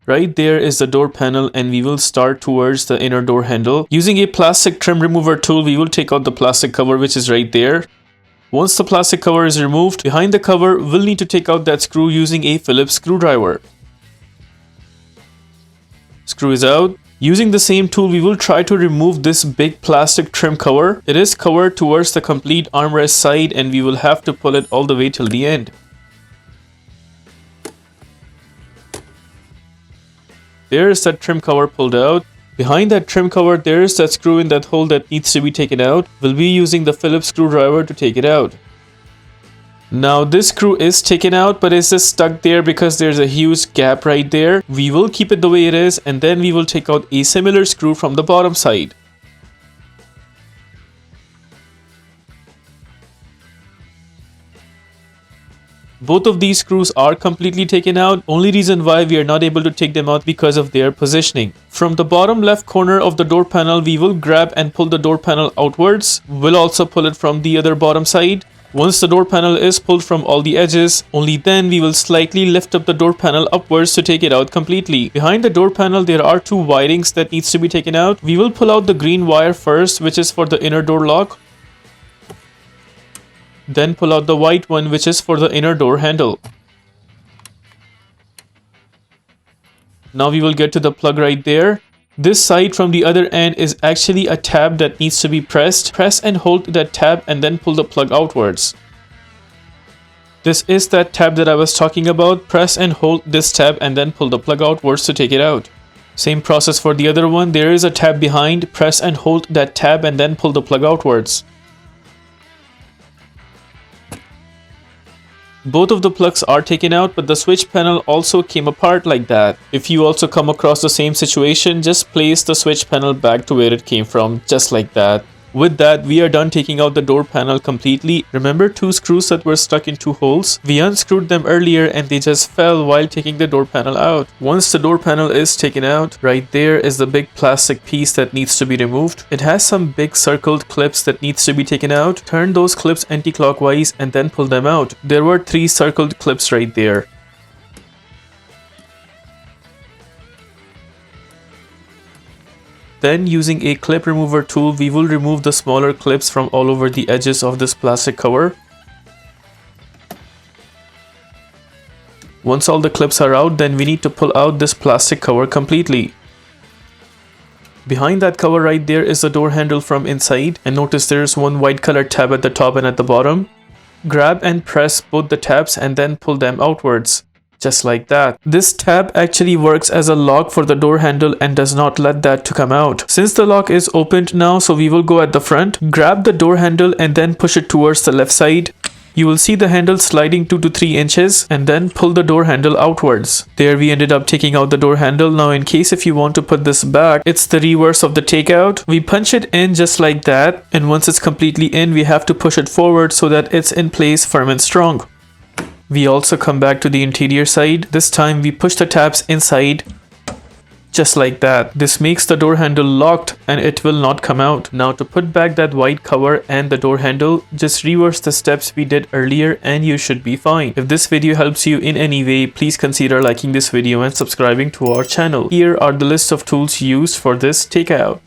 Right there is the door panel, and we will start towards the inner door handle. Using a plastic trim remover tool, we will take out the plastic cover which is right there. Once the plastic cover is removed, behind the cover, we'll need to take out that screw using a Phillips screwdriver. Screw is out. Using the same tool, we will try to remove this big plastic trim cover. It is covered towards the complete armrest side, and we will have to pull it all the way till the end. There is that trim cover pulled out. Behind that trim cover, there is that screw in that hole that needs to be taken out. We'll be using the Phillips screwdriver to take it out. Now this screw is taken out, but it's just stuck there because there's a huge gap right there. We will keep it the way it is, and then we will take out a similar screw from the bottom side. Both of these screws are completely taken out. Only reason why we are not able to take them out because of their positioning. From the bottom left corner of the door panel, we will grab and pull the door panel outwards. We'll also pull it from the other bottom side. Once the door panel is pulled from all the edges, only then we will slightly lift up the door panel upwards to take it out completely. Behind the door panel, there are two wirings that needs to be taken out. We will pull out the green wire first, which is for the inner door lock. Then pull out the white one, which is for the inner door handle. Now we will get to the plug right there. This side from the other end is actually a tab that needs to be pressed. Press and hold that tab and then pull the plug outwards. This is that tab that I was talking about. Press and hold this tab and then pull the plug outwards to take it out. Same process for the other one. There is a tab behind. Press and hold that tab and then pull the plug outwards. Both of the plugs are taken out, but the switch panel also came apart like that. If you also come across the same situation, just place the switch panel back to where it came from, just like that. With that, we are done taking out the door panel completely. Remember two screws that were stuck in two holes? We unscrewed them earlier and they just fell while taking the door panel out. Once the door panel is taken out, right there is the big plastic piece that needs to be removed. It has some big circled clips that needs to be taken out. Turn those clips anti-clockwise and then pull them out. There were 3 circled clips right there. Then using a clip remover tool, we will remove the smaller clips from all over the edges of this plastic cover. Once all the clips are out, then we need to pull out this plastic cover completely. Behind that cover right there is the door handle from inside, and notice there's one white color tab at the top and at the bottom. Grab and press both the tabs and then pull them outwards. Just like that. This tab actually works as a lock for the door handle and does not let that to come out. Since the lock is opened now, so we will go at the front, grab the door handle and then push it towards the left side. You will see the handle sliding 2 to 3 inches and then pull the door handle outwards. There we ended up taking out the door handle. Now in case if you want to put this back, it's the reverse of the takeout. We punch it in just like that, and once it's completely in, we have to push it forward so that it's in place firm and strong. We also come back to the interior side. This time we push the tabs inside just like that. This makes the door handle locked and it will not come out. Now to put back that white cover and the door handle, just reverse the steps we did earlier and you should be fine. If this video helps you in any way, please consider liking this video and subscribing to our channel. Here are the list of tools used for this takeout.